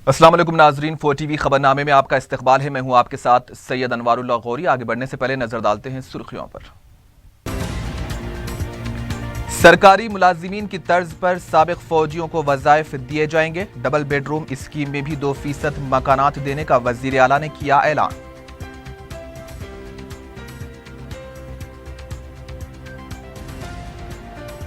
अस्सलाम वालेकुम नाजरीन, 4TV खबरनामे में आपका इस्तकबाल है। मैं हूं आपके साथ सैयद अनवारुल्लाह गौरी। आगे बढ़ने से पहले नजर डालते हैं सुर्खियों पर। सरकारी मुलाजिमीन की तर्ज पर साबिक फौजियों को वज़ाइफ दिए जाएंगे। डबल बेडरूम स्कीम में भी 2% मकानात देने का वज़ीर आला ने किया ऐलान।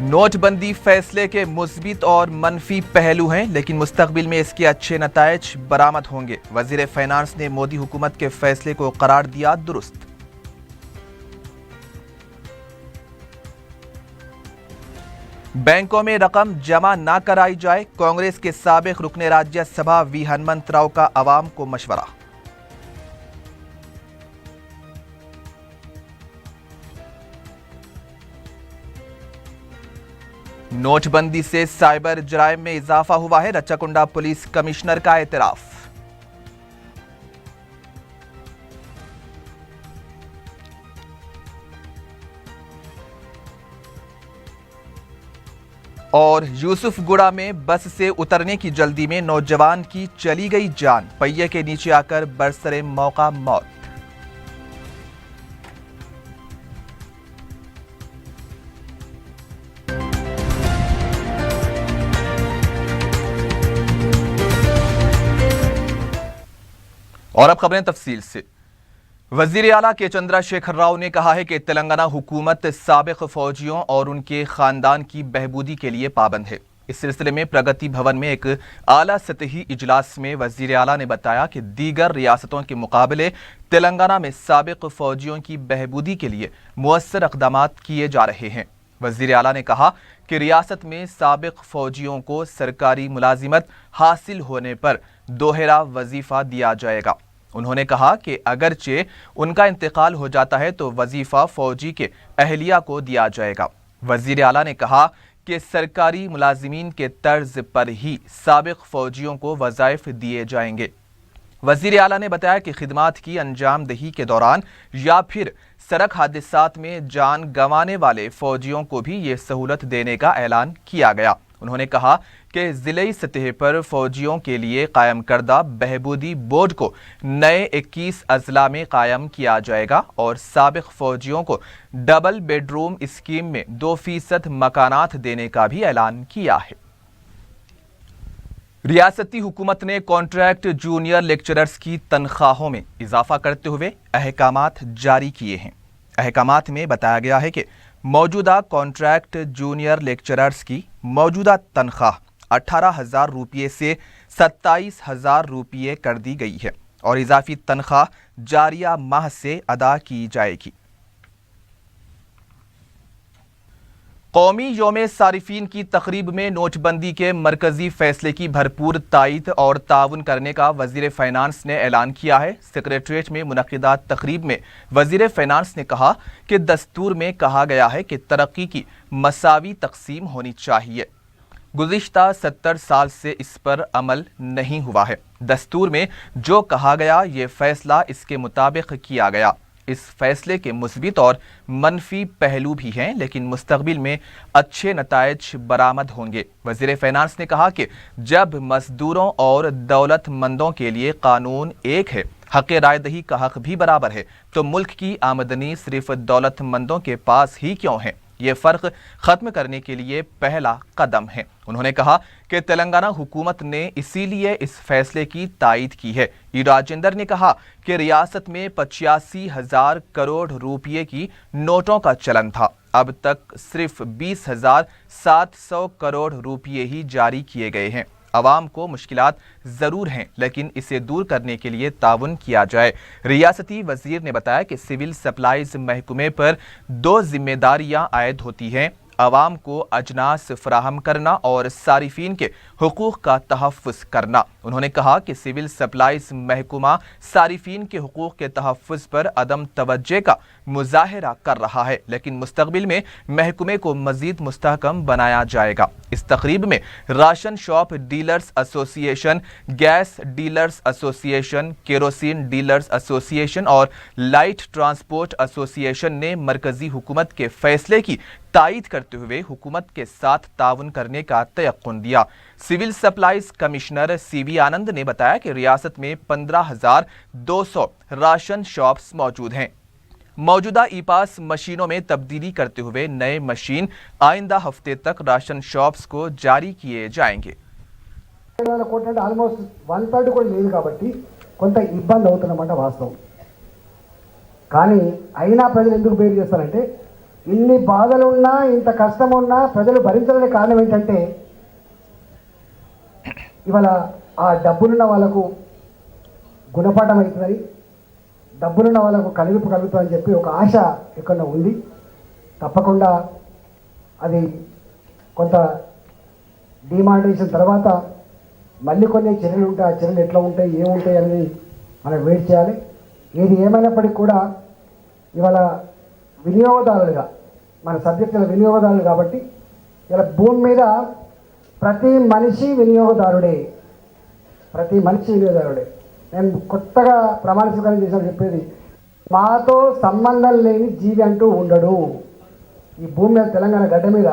नोटबंदी फैसले के मुस्बित और मनफी पहलू हैं, लेकिन मुस्तकबिल में इसके अच्छे नताइज बरामद होंगे। वजीर फाइनेंस ने मोदी हुकूमत के फैसले को करार दिया दुरुस्त। बैंकों में रकम जमा ना कराई जाए, कांग्रेस के साबिक रुकने राज्यसभा वी हनुमंत राव का अवाम को मशवरा। नोटबंदी से साइबर जराइम में इजाफा हुआ है, रच्चाकुंडा पुलिस कमिश्नर का एतराफ। और यूसुफगुड़ा में बस से उतरने की जल्दी में नौजवान की चली गई जान, पहिए के नीचे आकर बरसरे मौका मौत। और अब खबरें तफसील से। वजीर आला के चंद्रशेखर राव ने कहा है कि तेलंगाना हुकूमत साबिक फौजियों और उनके खानदान की बहबूदी के लिए पाबंद है। इस सिलसिले में प्रगति भवन में एक आला सतही इजलास में वजीर आला ने बताया कि दीगर रियासतों के मुकाबले तेलंगाना में साबिक फौजियों की बहबूदी के लिए मुअस्सर इक़दामात किए जा रहे हैं। वजीर आला ने कहा कि रियासत में साबिक फौजियों को सरकारी मुलाजिमत हासिल होने पर दोहरा वजीफा दिया जाएगा। उन्होंने कहा कि अगरचे उनका इंतकाल हो जाता है तो वजीफा फौजी के अहलिया को दिया जाएगा। वजीर आला ने कहा कि सरकारी मुलाजिमीन के तर्ज पर ही साबिक फौजियों को वज़ाइफ दिए जाएंगे। वजीर आला ने बताया कि खिदमात की अंजाम दही के दौरान या फिर सड़क हादसात में जान गंवाने वाले फौजियों को भी ये सहूलत देने का ऐलान किया गया। उन्होंने कहा कि ज़िले सतह पर फौजियों के लिए कायम करदा बहबूदी बोर्ड को नए 21 अजला में कायम किया जाएगा और साबिक फौजियों को डबल बेडरूम स्कीम में 2% मकानात देने का भी ऐलान किया है। रियासती हुकूमत ने कॉन्ट्रैक्ट जूनियर लेक्चरर्स की तनख्वाहों में इजाफा करते हुए अहकामात जारी किए हैं। अहकामात में बताया गया है कि मौजूदा कॉन्ट्रैक्ट जूनियर लेक्चरर्स की मौजूदा तनख्वाह 18,000 रुपये से 27,000 रुपये कर दी गई है और इजाफी तनख्वाह जारिया माह से अदा की जाएगी। कौमी यौम सारिफीन की तकरीब में नोटबंदी के मरकजी फैसले की भरपूर तायीद और ताउन करने का वजीर फाइनेंस ने ऐलान किया है। सेक्रेटरीट में मुनक्किदा तकरीब में वजीर फाइनेंस ने कहा कि दस्तूर में कहा गया है कि तरक्की की मसावी तकसीम होनी चाहिए। गुज़िश्ता 70 साल से इस पर अमल नहीं हुआ है। दस्तूर में जो कहा गया ये फैसला इसके मुताबिक किया गया। इस फैसले के मुस्बित और मनफी पहलू भी हैं, लेकिन मुस्तकबिल में अच्छे नताइज बरामद होंगे। वज़ीर फाइनेंस ने कहा कि जब मजदूरों और दौलतमंदों के लिए कानून एक है, हक़ राय दही का हक भी बराबर है, तो मुल्क की आमदनी सिर्फ दौलतमंदों के पास ही क्यों है? ये फ़र्क ख़त्म करने के लिए पहला कदम है। उन्होंने कहा कि तेलंगाना हुकूमत ने इसीलिए इस फैसले की तायीद की है। ई राजेंद्र ने कहा कि रियासत में 85,000 करोड़ रुपये की नोटों का चलन था, अब तक सिर्फ 20,700 करोड़ रुपये ही जारी किए गए हैं। अवाम को मुश्किलात ज़रूर हैं, लेकिन इसे दूर करने के लिए ताउन किया जाए। रियासती वज़ीर ने बताया कि सिविल सप्लाईज महकमे पर 2 जिम्मेदारियां आयद होती हैं, अवाम को अजनास फराहम करना और सारिफीन के हुकूक का तहफ़्फ़ुज़ करना। उन्होंने कहा कि सिविल सप्लाईज महकमा सारिफीन के हुकूक के तहफ़्फ़ुज़ पर अदम तवज्जे का मुज़ाहिरा कर रहा है, लेकिन मुस्तक़बिल में महकमे को मज़ीद मुस्तहकम बनाया जाएगा। इस तकरीब में ration shop dealers association, gas dealers association, kerosene dealers association और लाइट ट्रांसपोर्ट एसोसिएशन ने मरकजी हुकूमत के फैसले की तायीद करते हुए हुकूमत के साथ ताउन करने का तयक्कुन दिया। सिविल सप्लाईज कमिश्नर सीवी आनंद ने बताया कि रियासत में 15,200 राशन शॉप्स मौजूद हैं। मौजूदा ई पास मशीनों में तब्दीली करते हुए नए मशीन आइंदा हफ्ते तक राशन शॉप्स को जारी किए जाएंगे। ఆల్మోస్ట్ 1/3 కూడా లేదు కాబట్టి కొంత ఇబ్బంది అవుతున్నమాట వాస్తవం. కానీ అయినా ప్రజలు ఎందుకు బేర్ చేస్తారంటే ఇన్ని బాధలు ఉన్నా ఇంత కష్టం ఉన్నా ప్రజలు భరించడానికి కారణం ఏంటంటే ఇవాళ ఆ డబ్బులున్న వాళ్ళకు గుణపాఠం అవుతుందని, డబ్బులున్న వాళ్ళకు కలుగుతుందని చెప్పి ఒక ఆశ ఎక్కడ ఉంది. తప్పకుండా అది కొంత డిమానిటైజేషన్ తర్వాత మళ్ళీ కొన్ని చర్యలు ఉంటాయి. ఆ చర్యలు ఎట్లా ఉంటాయి, ఏముంటాయి అనేది మనం వెయిట్ చేయాలి. ఏది ఏమైనప్పటికీ కూడా ఇవాళ వినియోగదారులుగా మన సబ్జెక్టుల వినియోగదారులు కాబట్టి ఇలా భూమి మీద ప్రతి మనిషి వినియోగదారుడే. నేను కొత్తగా ప్రమాణ స్వీకారం చేసిన చెప్పేది, మాతో సంబంధం లేని జీవి అంటూ ఉండడు. ఈ భూమి మీద తెలంగాణ గడ్డ మీద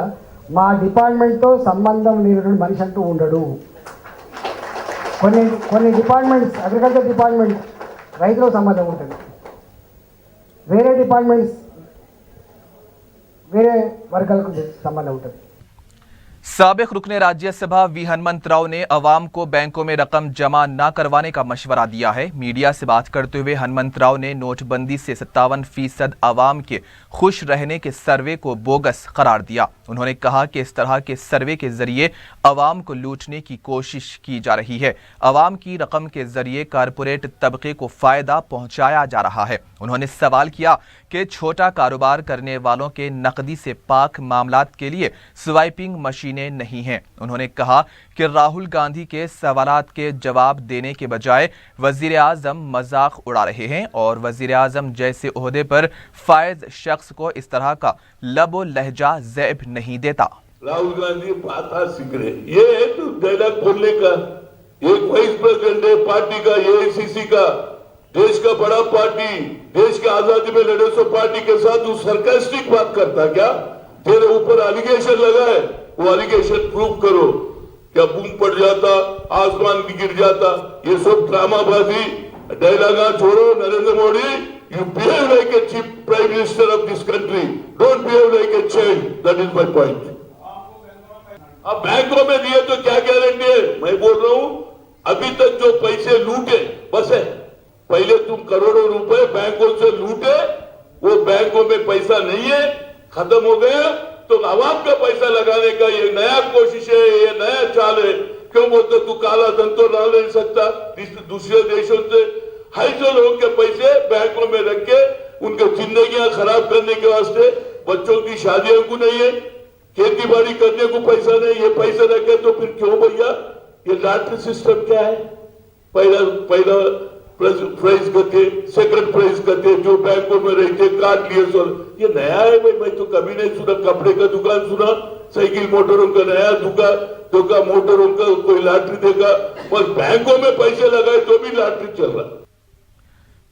మా డిపార్ట్మెంట్తో సంబంధం లేనటువంటి మనిషి అంటూ ఉండడు. కొన్ని డిపార్ట్మెంట్స్, అగ్రికల్చర్ డిపార్ట్మెంట్ రైతులకు సంబంధం ఉంటుంది, వేరే డిపార్ట్మెంట్స్ వేరే వర్గాలకు సంబంధం ఉంటుంది. साबिक रुकने राज्यसभा वी हनुमंत राव ने अवाम को बैंकों में रकम जमा न करवाने का मशवरा दिया है। मीडिया से बात करते हुए हनुमंत राव ने नोटबंदी से 57% अवाम के खुश रहने के सर्वे को बोगस करार दिया। उन्होंने कहा कि इस तरह के सर्वे के जरिए अवाम को लूटने की कोशिश की जा रही है। अवाम की रकम के जरिए कारपोरेट तबके को फायदा पहुंचाया जा रहा है। उन्होंने सवाल किया कि छोटा कारोबार करने वालों के नकदी से पाक मामलात के लिए स्वाइपिंग मशीनें नहीं हैं। उन्होंने कहा कि राहुल गांधी के सवालात के जवाब देने के बजाय वजीर आजम मजाक उड़ा रहे हैं और वजीर आजम जैसे ओहदे पर फायज शख्स को इस तरह का लबो लहजा ज़ैब नहीं देता। राहुल गांधी पाता सीख रहे, ये तो डायलॉग बोलने का एक वाइस प्रेसिडेंट है पार्टी का, एआईसीसी का, देश का बड़ा पार्टी, देश के आजादी में लड़े सो पार्टी के साथ तू सरकास्टिक बात करता क्या? तेरे ऊपर एलिगेशन लगा है, वो एलिगेशन प्रूव करो। क्या बूम पड़ जाता, आसमान गिर जाता, ये सब ड्रामाबाजी डायलॉग छोड़ो। Narendra Modi, you behave like a chief prime minister of this country, don't behave like a child. That is my point. अब बैंकों में दिए तो क्या गारंटी है? मैं बोल रहा हूं अभी तक जो पैसे लूटे बस है, पहले तुम करोड़ों रुपए बैंकों से लूटे, वो बैंकों में पैसा नहीं है, खत्म हो गया, तो आवाम का पैसा लगाने का ये नया कोशिश है, ये नया चाल है। क्यों बोलते तू काला धन तो ला नहीं सकता? दूसरे देशों से हाइजो लोगों के पैसे बैंकों में रख के उनके जिंदगियां खराब करने के वास्ते, बच्चों की शादियों को नहीं है, खेती बाड़ी करने को पैसा नहीं, ये पैसे रखे तो फिर क्यों भैया? ये लॉटरी सिस्टम क्या है? पहला प्राइज करके, सेकंड प्राइज करके, जो बैंकों में रहते काट लिए सो, ये नया है भाई? मैं तो कभी नहीं सुना। कपड़े का दुकान सुना, साइकिल मोटरों का नया दुकान मोटरों का कोई लॉटरी देगा, पर बैंकों में पैसे लगाए तो भी लॉटरी चल रहा।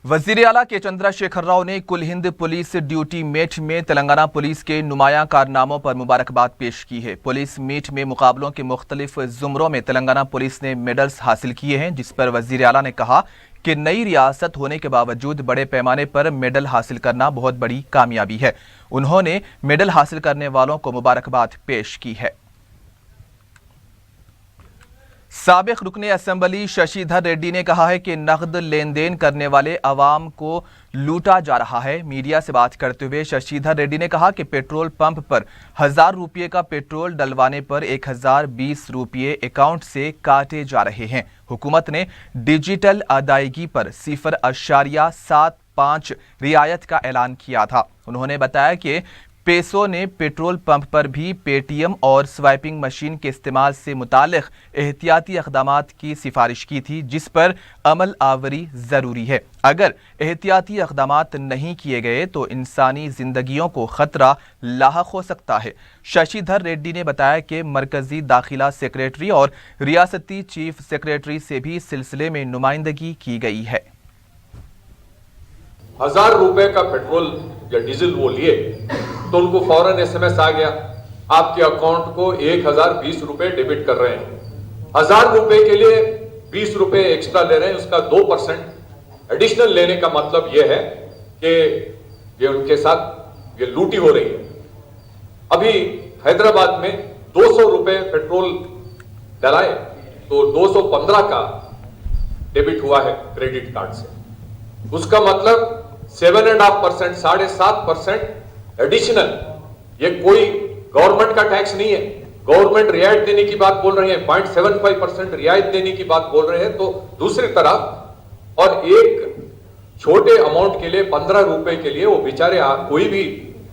वजीर आला के चंद्रशेखर राव ने कुल हिंद पुलिस ड्यूटी मीट में तेलंगाना पुलिस के नुमाया कारनामों पर मुबारकबाद पेश की है। पुलिस मीट में मुकाबलों के मुख्तलिफ जुमरों में तेलंगाना पुलिस ने मेडल्स हासिल किए हैं, जिस पर वजीर आला ने कहा कि नई रियासत होने के बावजूद बड़े पैमाने पर मेडल हासिल करना बहुत बड़ी कामयाबी है। उन्होंने मेडल हासिल करने वालों को मुबारकबाद पेश की है। साबिक रुकने असेंबली शशिधर रेड्डी ने कहा है कि नकद लेन देन करने वाले अवाम को लूटा जा रहा है। मीडिया से बात करते हुए शशिधर रेड्डी ने कहा कि पेट्रोल पंप पर 1000 रुपये का पेट्रोल डलवाने पर 1020 रुपये अकाउंट से काटे जा रहे हैं। हुकूमत ने डिजिटल अदायगी पर 0.75 रियायत का ऐलान किया था। उन्होंने बताया कि पेसो ने पेट्रोल पंप पर भी पेटीएम और स्वाइपिंग मशीन के इस्तेमाल से मुतालिक एहतियाती इक़दामात की सिफारिश की थी, जिस पर अमल आवरी ज़रूरी है। अगर एहतियाती इक़दामात नहीं किए गए तो इंसानी ज़िंदगियों को ख़तरा लाहक हो सकता है। शशिधर रेड्डी ने बताया कि मरकज़ी दाखिला सेक्रेटरी और रियासती चीफ सेक्रेटरी से भी सिलसिले में नुमाइंदगी की गई है। 1000 रुपए का पेट्रोल या डीजल वो लिए तो उनको फौरन SMS आ गया, आपके अकाउंट को 1020 रुपए डेबिट कर रहे हैं। 1000 रुपए के लिए 20 रुपए एक्स्ट्रा ले रहे हैं, उसका 2% एडिशनल लेने का मतलब यह है कि ये उनके साथ ये लूटी हो रही है। अभी हैदराबाद में 200 रुपए पेट्रोल डलाए तो 215 का डेबिट हुआ है क्रेडिट कार्ड से, उसका मतलब 7.5%, 7.5% एडिशनल। ये कोई गवर्नमेंट का टैक्स नहीं है, गवर्नमेंट रियायत देने की बात बोल रहे हैं, 0.75% रियायत देने की बात बोल रहे हैं। तो दूसरी तरफ और एक छोटे अमाउंट के लिए 15 रुपए के लिए वो बेचारे कोई भी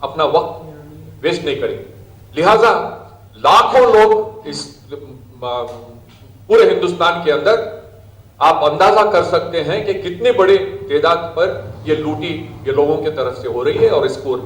अपना वक्त वेस्ट नहीं करेंगे। लिहाजा लाखों लोग इस पूरे हिंदुस्तान के अंदर आप अंदाजा कर सकते हैं कि कितने बड़े तादाद पर ये लूटी ये लोगों की तरफ से हो रही है। और इसको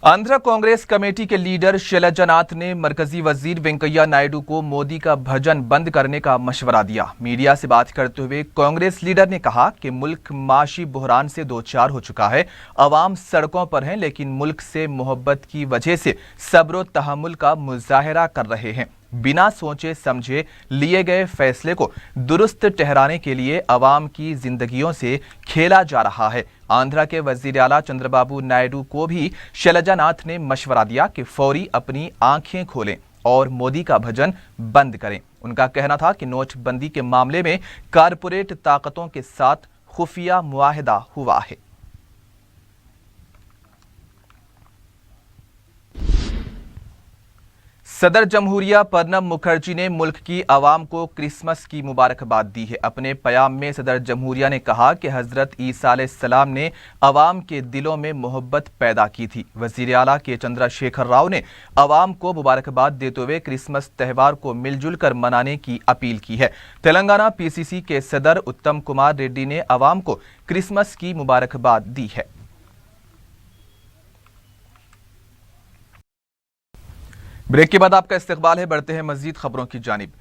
आंध्र कांग्रेस कमेटी के लीडर शैलजानाथ ने मरकजी वजीर वेंकैया नायडू को मोदी का भजन बंद करने का मशवरा दिया। मीडिया से बात करते हुए कांग्रेस लीडर ने कहा कि मुल्क माशी बहरान से दो चार हो चुका है, अवाम सड़कों पर हैं, लेकिन मुल्क से मोहब्बत की वजह से सब्र तहम्मुल का मुजाहरा कर रहे हैं। बिना सोचे समझे लिए गए फैसले को दुरुस्त ठहराने के लिए अवाम की जिंदगियों से खेला जा रहा है। आंध्रा के वजीर आला चंद्रबाबू नायडू को भी शैलजानाथ ने मशवरा दिया कि फौरी अपनी आंखें खोलें और मोदी का भजन बंद करें। उनका कहना था कि नोटबंदी के मामले में कारपोरेट ताकतों के साथ खुफिया मुआहदा हुआ है। सदर जमहूरिया प्रणब मुखर्जी ने मुल्क की आवाम को क्रिसमस की मुबारकबाद दी है। अपने प्याम में सदर जमहूरिया ने कहा कि हजरत ईसा अलैहिस्सलाम ने आवाम के दिलों में मोहब्बत पैदा की थी। वजीर आला के चंद्रशेखर राव ने आवाम को मुबारकबाद देते हुए क्रिसमस त्यौहार को मिलजुल कर मनाने की अपील की है। तेलंगाना PCC के सदर उत्तम कुमार रेड्डी ने आवाम को क्रिसमस की मुबारकबाद दी है। ब्रेक के बाद आपका इस्तकबाल है। बढ़ते हैं मजीद खबरों की जानिब।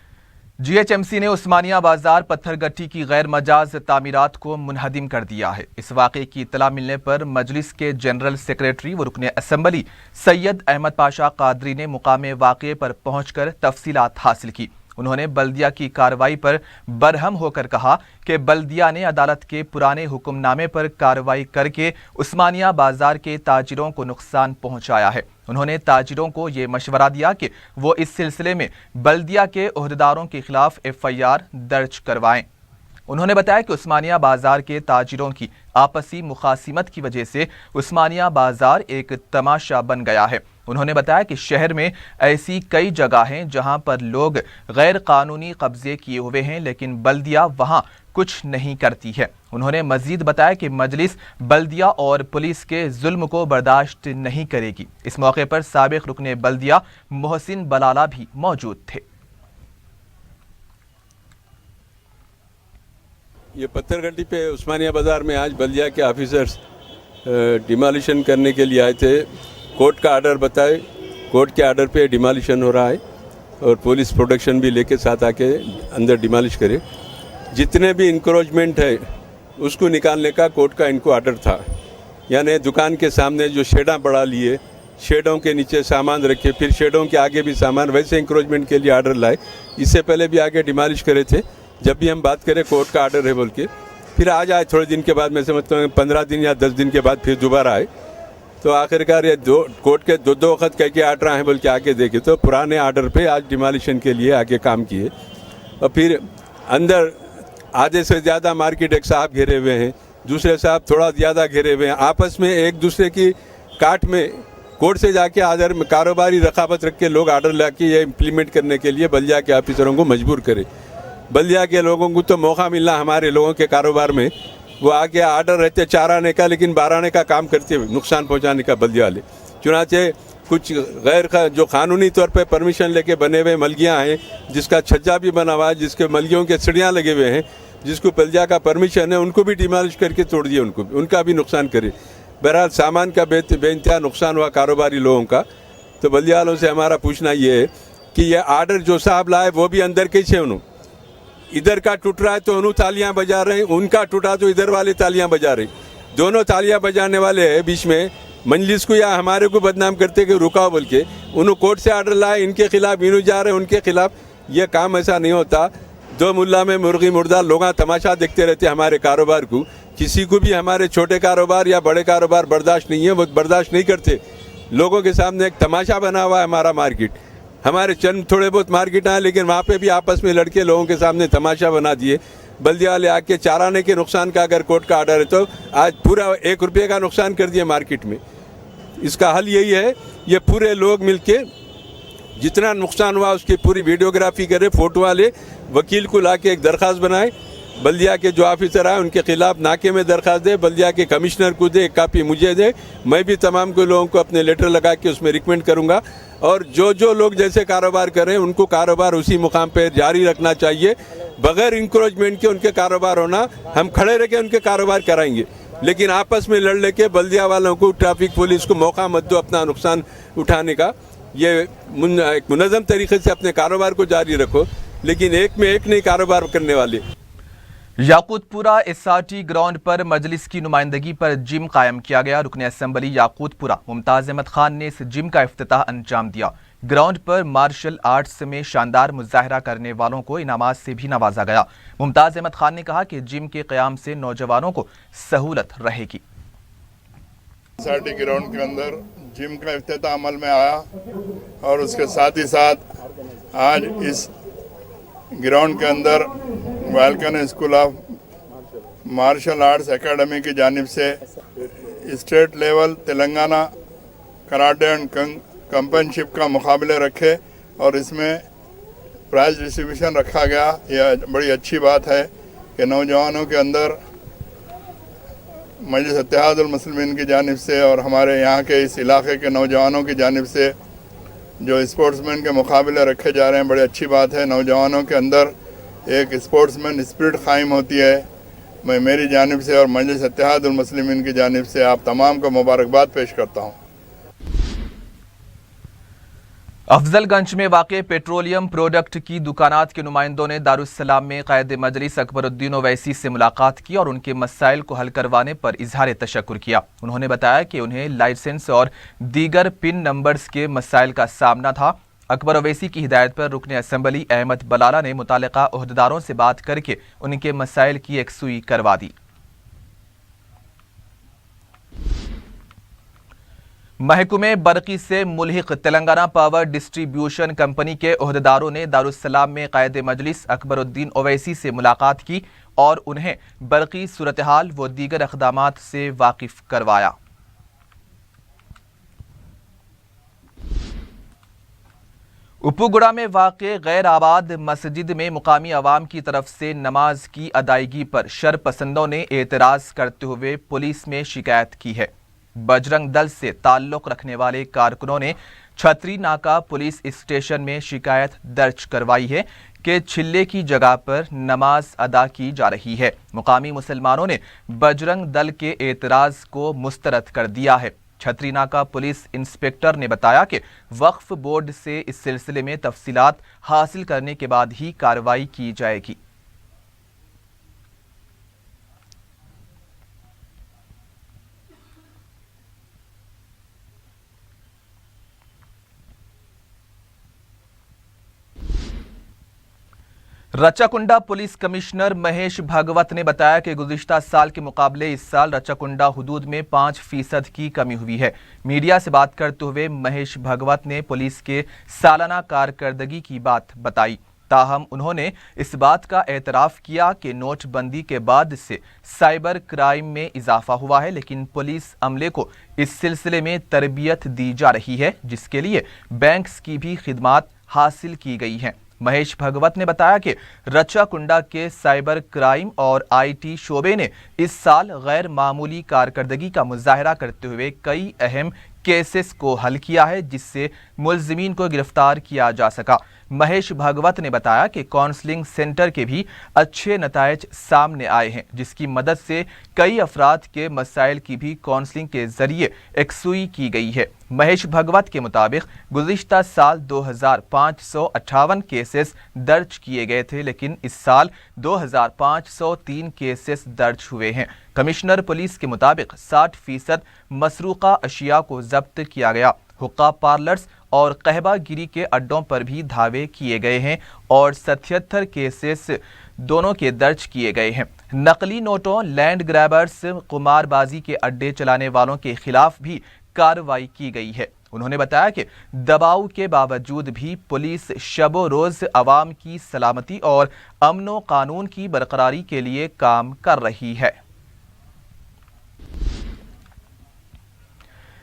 GHMC ने उस्मानिया बाजार पत्थरगट्टी की गैर मजाज तामीरात को मुनहदिम कर दिया है। इस वाक़े की इत्तला मिलने पर मजलिस के जनरल सेक्रेटरी व रुकने असम्बली सैयद अहमद पाशा कादरी ने मुकामे वाक़े पर पहुंचकर तफसीलात हासिल की। उन्होंने बल्दिया की कार्रवाई पर बरहम होकर कहा कि बल्दिया ने अदालत के पुराने हुक्मनामे पर कार्रवाई करके उस्मानिया बाजार के ताजिरों को नुकसान पहुंचाया है। उन्होंने ताजिरों को ये मशवरा दिया कि वो इस सिलसिले में बल्दिया के ओहदेदारों के खिलाफ FIR दर्ज करवाएं। उन्होंने बताया कि उस्मानिया बाजार के ताजिरों की आपसी मुखासिमत की वजह से उस्मानिया बाजार एक तमाशा बन गया है। उन्होंने बताया कि शहर में ऐसी कई जगह हैं जहां पर लोग गैर कानूनी कब्जे किए हुए हैं, लेकिन बल्दिया वहां कुछ नहीं करती है। उन्होंने मजीद बताया कि मजलिस बल्दिया और पुलिस के जुल्म को बर्दाश्त नहीं करेगी। इस मौके पर साबिक रुकने बल्दिया मोहसिन बलाला भी मौजूद थे। ये पत्थरगट्टी पे उस्मानिया बाज़ार में आज बल्दिया के ऑफिसर्स डिमोलिशन करने के लिए आए थे। कोर्ट का आर्डर बताए, कोर्ट के आर्डर पे डिमोलिशन हो रहा है और पुलिस प्रोटेक्शन भी लेके साथ आके अंदर डिमोलिश करे। जितने भी इंक्रोचमेंट है उसको निकालने का कोर्ट का इनको आर्डर था। यानी दुकान के सामने जो शेडां बढ़ा लिए, शेडों के नीचे सामान रखे, फिर शेडों के आगे भी सामान, वैसे इंक्रोचमेंट के लिए आर्डर लाए। इससे पहले भी आगे डिमोलिश करे थे। जब भी हम बात करें कोर्ट का आर्डर है बोल के, फिर आज आए थोड़े दिन के बाद, मैं समझता हूँ 15 दिन या 10 दिन के बाद फिर दोबारा आए। तो आखिरकार ये कोर्ट के दो वक्त कह के आर्डर आए बोल के आके देखे तो पुराने आर्डर पे आज डिमोलिशन के लिए आके काम किए। और फिर अंदर आधे से ज़्यादा मार्केट एक साहब घेरे हुए हैं, दूसरे साहब थोड़ा ज़्यादा घेरे हुए हैं। आपस में एक दूसरे की काट में कोर्ट से जाके आदर में कारोबारी रकाबत रख के लोग आर्डर ला के ये इम्प्लीमेंट करने के लिए बल्दिया के ऑफिसरों को मजबूर करे। बल्दिया के लोगों को तो मौका मिलना हमारे लोगों के कारोबार में, वो आगे आर्डर रहते 4 आने का, लेकिन 12 आने का काम करते हुए नुकसान पहुंचाने का बल्दिया वाले। चुनाचे कुछ गैर जो कानूनी तौर पे परमिशन लेके बने हुए मलगियाँ हैं, जिसका छज्जा भी बना हुआ है, जिसके मलगियों के सीढ़ियाँ लगे हुए हैं, जिसको बल्दिया का परमिशन है, उनको भी डिमोलिश करके तोड़ दिए, उनका भी नुकसान करे। बहरहाल सामान का बेइंतहा नुकसान हुआ कारोबारी लोगों का। तो बल्दिया वालों से हमारा पूछना ये है कि ये आर्डर जो साहब लाए वो भी अंदर कैसे उन्होंने इधर का टूट रहा है तो उन्होंने तालियां बजा रहे हैं, उनका टूटा तो इधर वाले तालियां बजा रहे हैं। दोनों तालियां बजाने वाले हैं बीच में, मंजलिस को या हमारे को बदनाम करते कि रुकाओ बोल के, उन्होंने कोर्ट से आर्डर लाए, इनके खिलाफ इन्हों जा रहे हैं, उनके खिलाफ। ये काम ऐसा नहीं होता। दो मुल्ला में मुर्गी मुर्दा लोग तमाशा देखते रहते हमारे कारोबार को। किसी को भी हमारे छोटे कारोबार या बड़े कारोबार बर्दाश्त नहीं है, वो बर्दाश्त नहीं करते। लोगों के सामने एक तमाशा बना हुआ है हमारा मार्केट। हमारे चंद थोड़े बहुत मार्केट हैं, लेकिन वहाँ पे भी आपस में लड़के लोगों के सामने तमाशा बना दिए। बल्दिया वाले आके चाराने के नुकसान का अगर कोर्ट का आर्डर है तो आज पूरा 1 रुपये का नुकसान कर दिया मार्केट में। इसका हल यही है, ये पूरे लोग मिलके जितना नुकसान हुआ उसकी पूरी वीडियोग्राफी करे, फोटो वाले वकील को लाके एक दरख्वास्त बनाए, बल्दिया के जो ऑफिसर आए उनके खिलाफ नाके में दरख्वास्त दे, बल्दिया के कमिश्नर को दे, एक कापी मुझे दे, मैं भी तमाम को लोगों को अपने लेटर लगा के उसमें रिकमेंड करूंगा। और जो लोग जैसे कारोबार करें उनको कारोबार उसी मुकाम पे जारी रखना चाहिए, बगैर इंक्रोचमेंट के उनके कारोबार होना, हम खड़े रह के उनके कारोबार कराएंगे, लेकिन आपस में लड़ लेके बल्दिया वालों को, ट्रैफिक पुलिस को मौका मत दो अपना नुकसान उठाने का। ये एक मुनज़्ज़म तरीके से अपने कारोबार को जारी रखो, लेकिन एक में एक नहीं कारोबार करने वाले। याकूतपुरा एसआरटी ग्राउंड पर मजलिस की नुमाइंदगी पर जिम कायम किया गया। रुकन असम्बली याकूतपुरा मुमताज अहमद खान ने इस जिम का इफ्तिताह अंजाम दिया। ग्राउंड पर मार्शल आर्ट्स में शानदार मुजाहरा करने वालों को इनामात से भी नवाजा गया। मुमताज अहमद खान ने कहा कि जिम के क़याम से नौजवानों को सहूलत रहेगी। एसआरटी ग्राउंड के अंदर जिम का इफ्तिताह अमल में आया और उसके साथ ही साथ आज इस ग्राउंड के अंदर Vulcan school of martial arts academy की जानिब से state level Telangana karate and championship का मुकाबले रखे और इसमें प्राइज डिस्ट्रीब्यूशन रखा गया। यह बड़ी अच्छी बात है कि नौजवानों के अंदर मजलिस इत्तेहादुल मुस्लिमीन की जानिब से और हमारे यहाँ के इस इलाके के नौजवानों की जानिब से जो स्पोर्ट्समैन के मुकाबले रखे जा रहे हैं, बड़ी अच्छी बात है। नौजवानों के अंदर एक स्पोर्ट्समैन स्पिरिट कायम होती है। मैं मेरी जानिब से और मजलिस इत्तेहादुल मुस्लिमीन की जानिब से आप तमाम को मुबारकबाद पेश करता हूँ। अफजलगंज में वाक़े पेट्रोलियम प्रोडक्ट की दुकानात के नुमाइंदों ने दारुस्सलाम में क़ायद मजलिस अकबरुद्दीन ओवैसी से मुलाकात की और उनके मसाइल को हल करवाने पर इजहार तशक्कुर किया। उन्होंने बताया कि उन्हें लाइसेंस और दीगर पिन नंबर्स के मसाइल का सामना था। अकबर ओवैसी की हिदायत पर रुकन असम्बली अहमद बलाला ने मुतालिका ओहदेदारों से बात करके उनके मसाइल की यकसुई करवा दी। महकमे बरकी से मुल्हिक तेलंगाना पावर डिस्ट्रीब्यूशन कंपनी के ओहदेदारों ने दारुस्सलाम में क़ायद मजलिस अकबरुद्दीन ओवैसी से मुलाकात की और उन्हें बरकी सूरत-ए-हाल व दीगर अक़दामात से वाकिफ करवाया। उपुगुड़ा में वाक़े गैर आबाद मस्जिद में मुकामी अवाम की तरफ से नमाज की अदायगी पर शरपसंदों ने एतराज़ करते हुए पुलिस में शिकायत की है। बजरंग दल से ताल्लुक़ रखने वाले कारकुनों ने छतरी नाका पुलिस स्टेशन में शिकायत दर्ज करवाई है कि छिल्ले की जगह पर नमाज अदा की जा रही है। मुकामी मुसलमानों ने बजरंग दल के एतराज़ को मुस्तरद कर दिया है। छतरी नाका पुलिस इंस्पेक्टर ने बताया कि वक्फ बोर्ड से इस सिलसिले में तफसीलात हासिल करने के बाद ही कार्रवाई की जाएगी। रचाकुंडा पुलिस कमिश्नर महेश भागवत ने बताया कि गुज़िश्ता साल के मुकाबले इस साल रचाकुंडा हुदूद में 5% की कमी हुई है। मीडिया से बात करते हुए महेश भागवत ने पुलिस के सालाना कारकर्दगी की बात बताई। ताहम उन्होंने इस बात का एतराफ़ किया कि नोटबंदी के बाद से साइबर क्राइम में इजाफा हुआ है, लेकिन पुलिस अमले को इस सिलसिले में तरबियत दी जा रही है, जिसके लिए बैंक्स की भी खिदमात हासिल की गई हैं। महेश भागवत ने बताया कि रचाकुंडा के साइबर क्राइम और IT शोबे ने इस साल गैर मामूली कारकर्दगी का मुजाहरा करते हुए कई अहम केसेस को हल किया है, जिससे मुलजिमीन को गिरफ्तार किया जा सका। महेश भागवत ने बताया कि काउंसलिंग सेंटर के भी अच्छे नतायज सामने आए हैं, जिसकी मदद से कई अफराद के मसाइल की भी काउंसलिंग के जरिए यकसुई की गई है। महेश भागवत के मुताबिक गुज़िश्ता साल 2558 केसेस दर्ज किए गए थे, लेकिन इस साल 2503 केसेस दर्ज हुए हैं। कमिश्नर पुलिस के मुताबिक 60% मसरूका अशिया को जब्त किया गया। हुक्का पार्लर्स और कहबा गिरी के अड्डों पर भी धावे किए गए हैं और 77 केसेस दोनों के दर्ज किए गए हैं। नकली नोटों, लैंड ग्रैबर्स, कुमारबाजी के अड्डे चलाने वालों के खिलाफ भी कार्रवाई की गई है। उन्होंने बताया कि दबाव के बावजूद भी पुलिस शबो रोज अवाम की सलामती और अमन व कानून की बरकरारी के लिए काम कर रही है।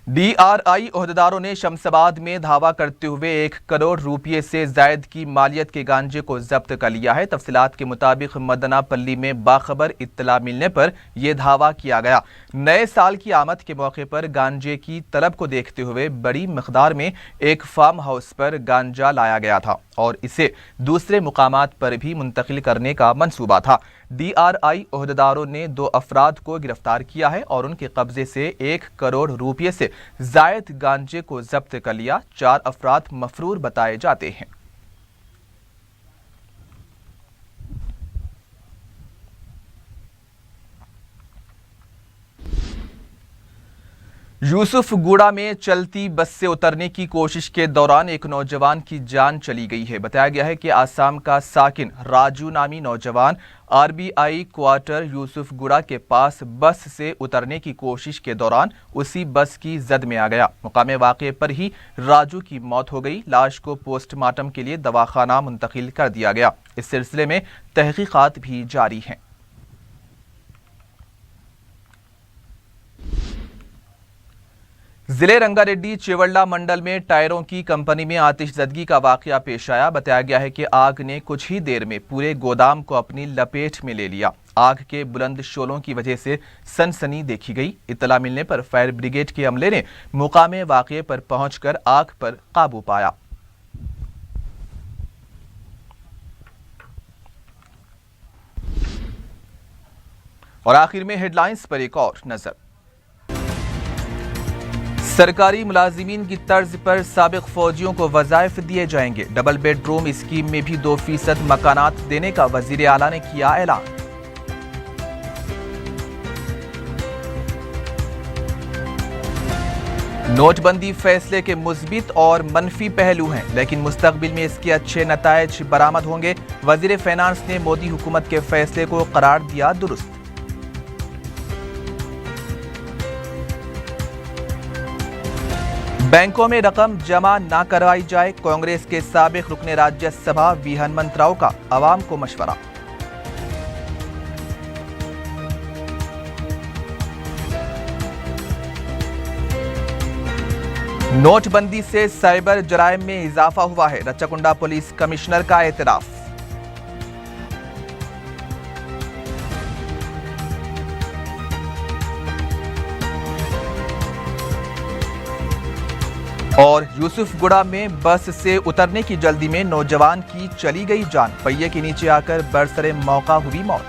DRI ओहदेदारों ने शमशाबाद में धावा करते हुए 1 करोड़ रुपये से जायद की मालियत के गांजे को जब्त कर लिया है। तफसीलात के मुताबिक मदनापल्ली में बाखबर इत्तला मिलने पर यह धावा किया गया। नए साल की आमद के मौके पर गांजे की तलब को देखते हुए बड़ी मिकदार में एक फार्म हाउस पर गांजा लाया गया था और इसे दूसरे मुकामात पर भी मुंतकिल करने का मंसूबा था। DRI ओहदेदारों ने 2 अफराद को गिरफ्तार किया है और उनके कब्जे से 1 करोड़ रुपये से जायद गांजे को जब्त कर लिया। 4 अफराद मफरूर बताए जाते हैं। यूसुफगुड़ा में चलती बस से उतरने की कोशिश के दौरान एक नौजवान की जान चली गई है। बताया गया है कि आसाम का साकिन राजू नामी नौजवान RBI क्वार्टर यूसुफगुड़ा के पास बस से उतरने की कोशिश के दौरान उसी बस की जद में आ गया। मुकामे वाक़े पर ही राजू की मौत हो गई। लाश को पोस्टमार्टम के लिए दवाखाना मुंतकिल कर दिया गया। इस सिलसिले में तहकीकात भी जारी हैं। जिले रंगारेड्डी चेवल्ला मंडल में टायरों की कंपनी में आतिशज़दगी का वाकया पेश आया। बताया गया है कि आग ने कुछ ही देर में पूरे गोदाम को अपनी लपेट में ले लिया। आग के बुलंद शोलों की वजह से सनसनी देखी गई। इत्तला मिलने पर फायर ब्रिगेड के अमले ने मुकामे वाकये पर पहुंचकर आग पर काबू पाया। और आखिर में हेडलाइंस पर एक और नजर। सरकारी मुलाजिमीन की तर्ज पर साबिक फौजियों को वज़ाइफ दिए जाएंगे। डबल बेडरूम स्कीम में भी 2% मकानात देने का वज़ीर आला ने किया ऐलान। नोटबंदी फैसले के मुस्बित और मनफी पहलू हैं, लेकिन मुस्तकबिल में इसके अच्छे नतायज बरामद होंगे। वज़ीर फाइनेंस ने मोदी हुकूमत के फैसले को करार दिया दुरुस्त। बैंकों में रकम जमा ना करवाई जाए, कांग्रेस के साबिक रुकने राज्यसभा वी हनुमंतराव का अवाम को मशवरा। नोटबंदी से साइबर जराइम में इजाफा हुआ है, रच्चाकुंडा पुलिस कमिश्नर का एतराफ। और यूसुफगुड़ा में बस से उतरने की जल्दी में नौजवान की चली गई जान, पहिए के नीचे आकर बरसरे मौका हुई मौत।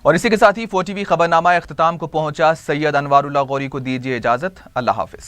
और इसी के साथ ही 4TV खबरनामा इख्तिताम को पहुंचा। सैयद अनवारुल्लाह गौरी को दीजिए इजाजत। अल्लाह हाफिज।